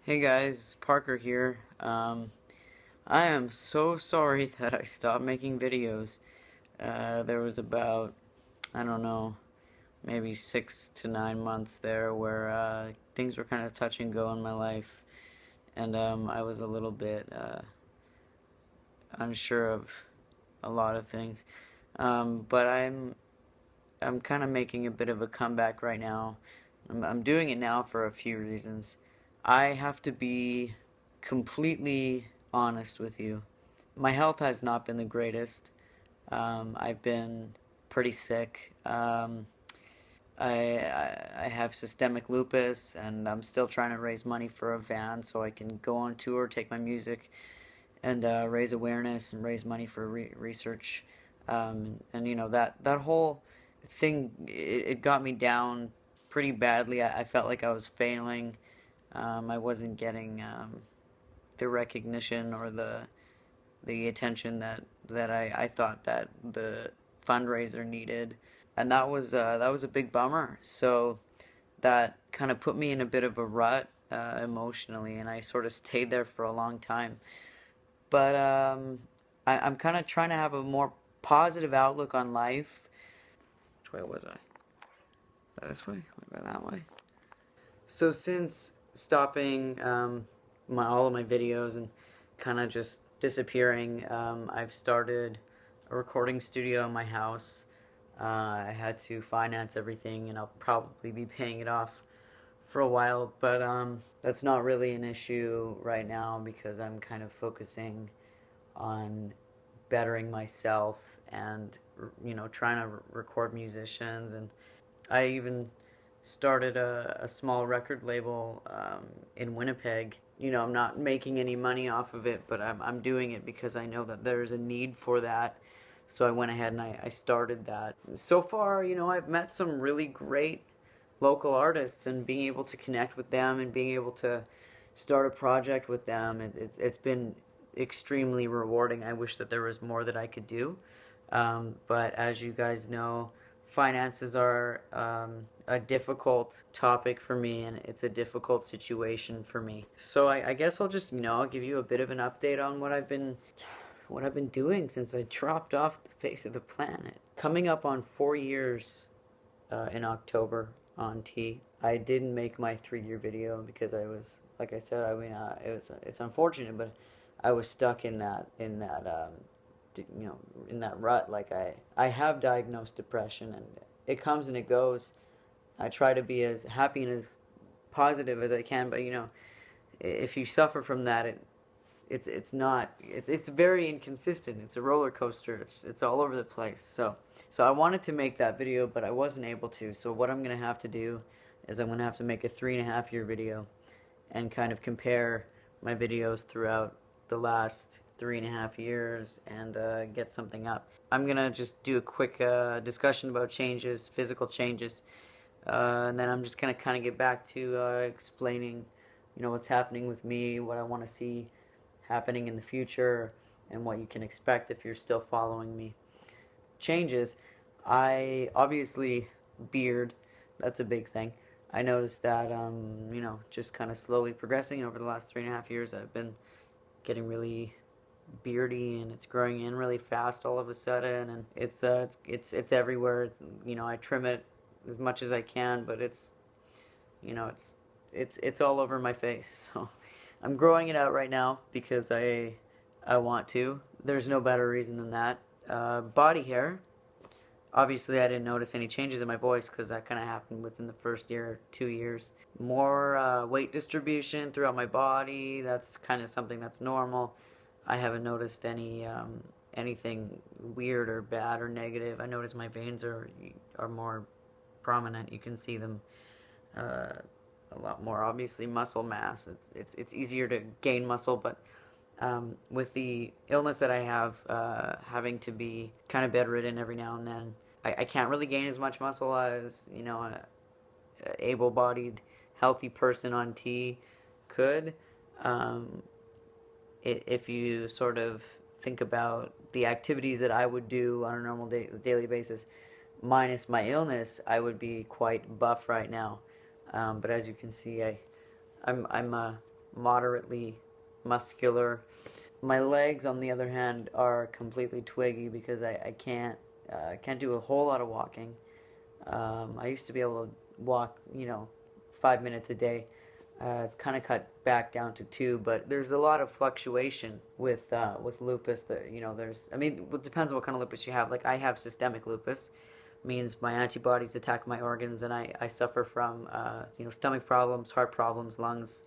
Hey guys, Parker here. I am so sorry that I stopped making videos. There was about, I don't know, maybe 6 to 9 months there where things were kind of touch and go in my life, and I was a little bit unsure of a lot of things. But I'm kind of making a bit of a comeback right now. I'm doing it now for a few reasons. I have to be completely honest with you. My health has not been the greatest. I've been pretty sick. I have systemic lupus, and I'm still trying to raise money for a van so I can go on tour, take my music, and raise awareness and raise money for research. And you know that whole thing, it got me down pretty badly. I felt like I was failing. I wasn't getting the recognition or the attention that I thought that the fundraiser needed, and that was a big bummer. So that kind of put me in a bit of a rut emotionally, and I sort of stayed there for a long time. But I'm kind of trying to have a more positive outlook on life. Which way was I? This way? That way? So since stopping all of my videos and kind of just disappearing, I've started a recording studio in my house. I had to finance everything, and I'll probably be paying it off for a while, but that's not really an issue right now because I'm kind of focusing on bettering myself and trying to record musicians. And I even started a small record label in Winnipeg. I'm not making any money off of it, but I'm doing it because I know that there's a need for that. So I went ahead and I started that. So far, I've met some really great local artists, and being able to connect with them and being able to start a project with them, it's been extremely rewarding. I wish that there was more that I could do. But as you guys know, finances are a difficult topic for me, and it's a difficult situation for me. So I guess I'll just, I'll give you a bit of an update on what I've been doing since I dropped off the face of the planet. Coming up on 4 years in October on T. I didn't make my 3 year video because I was, like I said, it's unfortunate, but I was stuck in that rut. Like I have diagnosed depression, and it comes and it goes. I try to be as happy and as positive as I can, but if you suffer from that, it's very inconsistent. It's a roller coaster. It's all over the place. So I wanted to make that video, but I wasn't able to. So what I'm gonna have to do is I'm gonna have to make a 3.5 year video and kind of compare my videos throughout the last 3.5 years and get something up. I'm gonna just do a quick discussion about changes, physical changes, and then I'm just gonna kind of get back to explaining, what's happening with me, what I want to see happening in the future, and what you can expect if you're still following me. Changes, I obviously beard, that's a big thing. I noticed that just kind of slowly progressing over the last 3.5 years. I've been getting really beardy, and it's growing in really fast all of a sudden, and it's everywhere. I trim it as much as I can, but it's all over my face. So I'm growing it out right now because I want to. There's no better reason than that. Body hair. Obviously, I didn't notice any changes in my voice because that kind of happened within the first year, 2 years. More weight distribution throughout my body. That's kind of something that's normal. I haven't noticed anything weird or bad or negative. I notice my veins are more prominent. You can see them a lot more. Obviously, muscle mass. It's easier to gain muscle, but with the illness that I have, having to be kind of bedridden every now and then, I can't really gain as much muscle as a able-bodied, healthy person on T could. If you sort of think about the activities that I would do on a normal daily basis, minus my illness, I would be quite buff right now. But as you can see, I'm moderately muscular. My legs, on the other hand, are completely twiggy because I can't do a whole lot of walking. I used to be able to walk, 5 minutes a day. It's kind of cut back down to two, but there's a lot of fluctuation with lupus. That there's, I mean, it depends on what kind of lupus you have. Like I have systemic lupus, means my antibodies attack my organs, and I suffer from stomach problems, heart problems, lungs,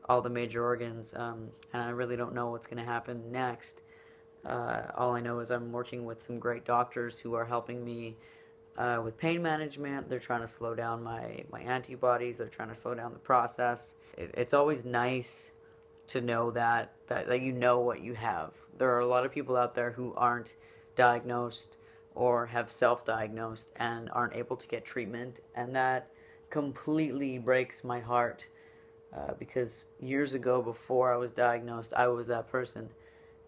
all the major organs, and I really don't know what's going to happen next. All I know is I'm working with some great doctors who are helping me with pain management. They're trying to slow down my antibodies. They're trying to slow down the process. It's always nice to know that you know what you have. There are a lot of people out there who aren't diagnosed or have self-diagnosed and aren't able to get treatment, and that completely breaks my heart because years ago, before I was diagnosed, I was that person.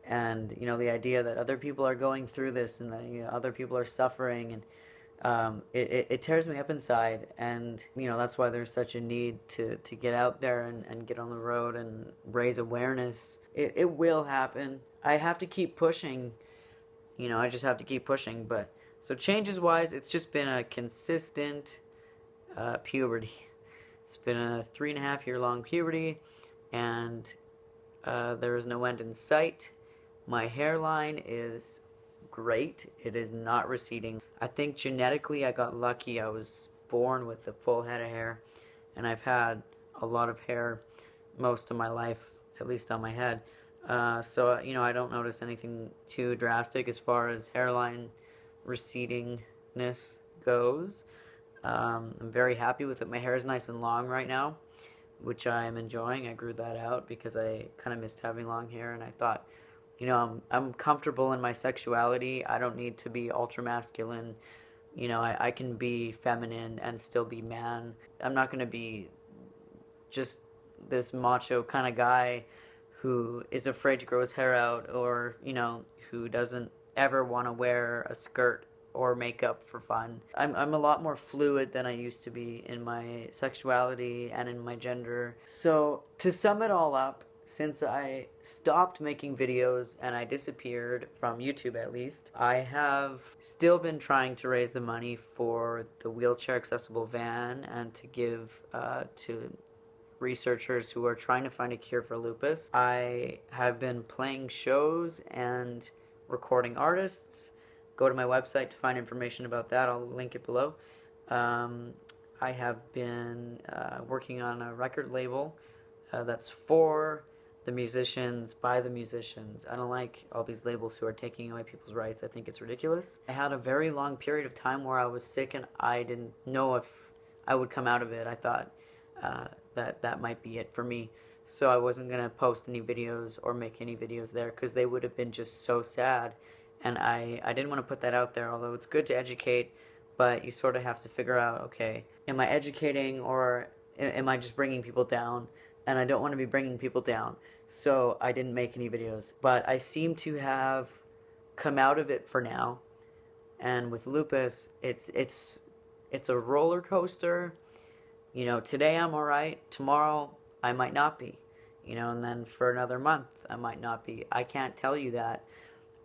And the idea that other people are going through this and that other people are suffering, and it tears me up inside. And that's why there's such a need to get out there and get on the road and raise awareness. It will happen. I have to keep pushing. I just have to keep pushing. But so changes wise, it's just been a consistent puberty. It's been a 3.5 year long puberty, and there is no end in sight. My hairline is great. It is not receding. I think genetically I got lucky. I was born with a full head of hair, and I've had a lot of hair most of my life, at least on my head. So I don't notice anything too drastic as far as hairline recedingness goes. I'm very happy with it. My hair is nice and long right now, which I am enjoying. I grew that out because I kind of missed having long hair, and I thought, I'm comfortable in my sexuality. I don't need to be ultra masculine. I can be feminine and still be man. I'm not going to be just this macho kind of guy who is afraid to grow his hair out, or who doesn't ever want to wear a skirt or makeup for fun. I'm a lot more fluid than I used to be in my sexuality and in my gender. So to sum it all up, since I stopped making videos and I disappeared from YouTube, at least, I have still been trying to raise the money for the wheelchair accessible van and to give to researchers who are trying to find a cure for lupus. I have been playing shows and recording artists. Go to my website to find information about that. I'll link it below. I have been working on a record label that's for the musicians, by the musicians. I don't like all these labels who are taking away people's rights. I think it's ridiculous. I had a very long period of time where I was sick and I didn't know if I would come out of it. I thought that might be it for me. So I wasn't going to post any videos or make any videos there because they would have been just so sad. And I didn't want to put that out there, although it's good to educate, but you sort of have to figure out, okay, am I educating or am I just bringing people down? And I don't want to be bringing people down. So I didn't make any videos. But I seem to have come out of it for now. And with lupus, it's a roller coaster. Today I'm all right. Tomorrow I might not be. And then for another month I might not be. I can't tell you that.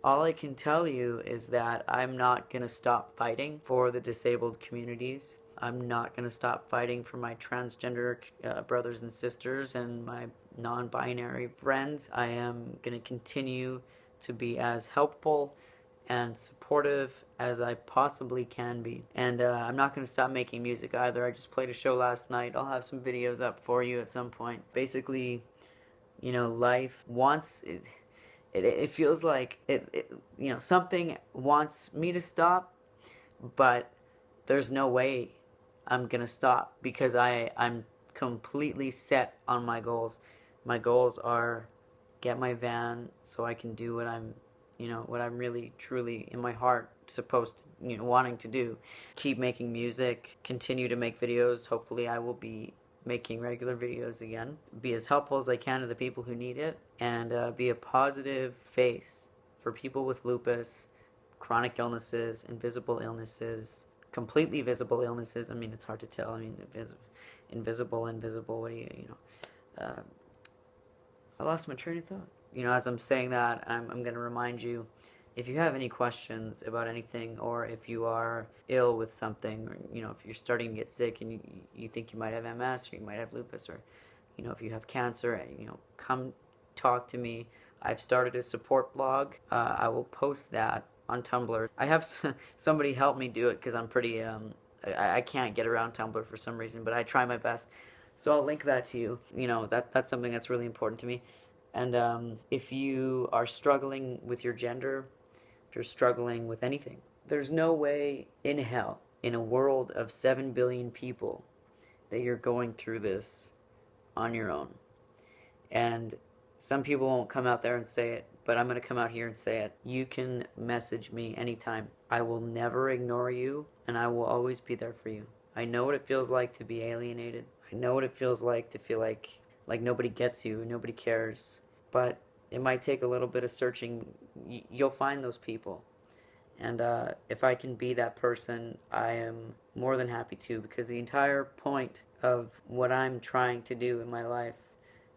All I can tell you is that I'm not going to stop fighting for the disabled communities. I'm not going to stop fighting for my transgender brothers and sisters and my non-binary friends. I am going to continue to be as helpful and supportive as I possibly can be. And I'm not going to stop making music either. I just played a show last night. I'll have some videos up for you at some point. Basically, life wants... It feels like something wants me to stop, but there's no way I'm gonna stop because I'm completely set on my goals. My goals are get my van so I can do what I'm really truly in my heart supposed to, wanting to do. Keep making music, continue to make videos. Hopefully I will be making regular videos again, be as helpful as I can to the people who need it, and be a positive face for people with lupus, chronic illnesses, invisible illnesses, completely visible illnesses. I mean, it's hard to tell. I mean, invisible, what do you I lost my train of thought. You know, as I'm saying that, I'm going to remind you, if you have any questions about anything, or if you are ill with something, or, you know, if you're starting to get sick and you think you might have MS, or you might have lupus, or, you know, if you have cancer, you know, come talk to me. I've started a support blog. I will post that on Tumblr. I have somebody help me do it because I'm pretty, I can't get around Tumblr for some reason, but I try my best. So I'll link that to you. You know, that's something that's really important to me. And if you are struggling with your gender, if you're struggling with anything, there's no way in hell, in a world of 7 billion people, that you're going through this on your own. And some people won't come out there and say it, but I'm going to come out here and say it. You can message me anytime. I will never ignore you, and I will always be there for you. I know what it feels like to be alienated. I know what it feels like to feel like nobody gets you, nobody cares. But it might take a little bit of searching. You'll find those people. And if I can be that person, I am more than happy to, because the entire point of what I'm trying to do in my life,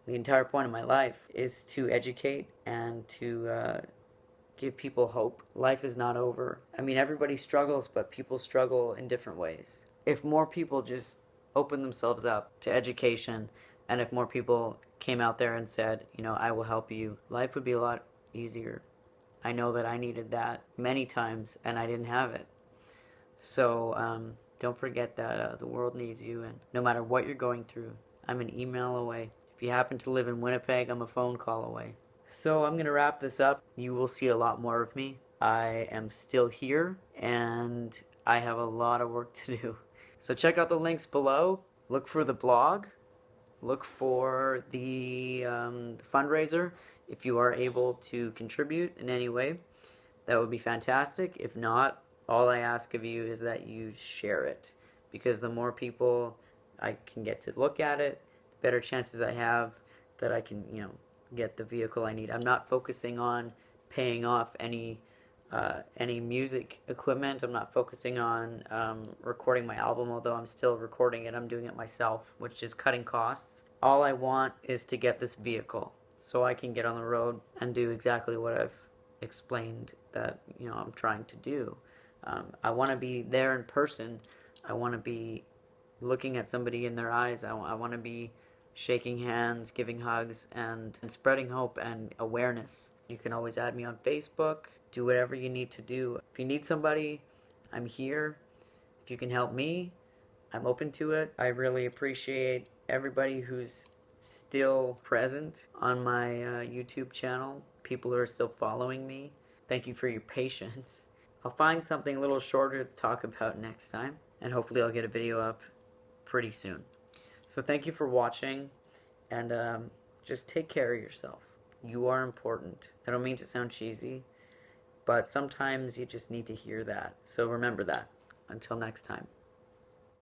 the entire point of my life, is to educate and to give people hope. Life is not over. I mean, everybody struggles, but people struggle in different ways. If more people just open themselves up to education, and if more people came out there and said, you know, I will help you, life would be a lot easier. I know that I needed that many times, and I didn't have it. So don't forget that the world needs you, and no matter what you're going through, I'm an email away. If you happen to live in Winnipeg, I'm a phone call away. So I'm going to wrap this up. You will see a lot more of me. I am still here, and I have a lot of work to do. So check out the links below. Look for the blog. Look for the fundraiser. If you are able to contribute in any way, that would be fantastic. If not, all I ask of you is that you share it, because the more people I can get to look at it, the better chances I have that I can, you know, get the vehicle I need. I'm not focusing on paying off any music equipment. I'm not focusing on recording my album, although I'm still recording it. I'm doing it myself, which is cutting costs. All I want is to get this vehicle so I can get on the road and do exactly what I've explained that, you know, I'm trying to do. I want to be there in person. I want to be looking at somebody in their eyes. I want to be shaking hands, giving hugs, and spreading hope and awareness. You can always add me on Facebook. Do whatever you need to do. If you need somebody, I'm here. If you can help me, I'm open to it. I really appreciate everybody who's still present on my YouTube channel, people who are still following me. Thank you for your patience. I'll find something a little shorter to talk about next time, and hopefully I'll get a video up pretty soon. So thank you for watching, and just take care of yourself. You are important. I don't mean to sound cheesy, but sometimes you just need to hear that. So remember that. Until next time.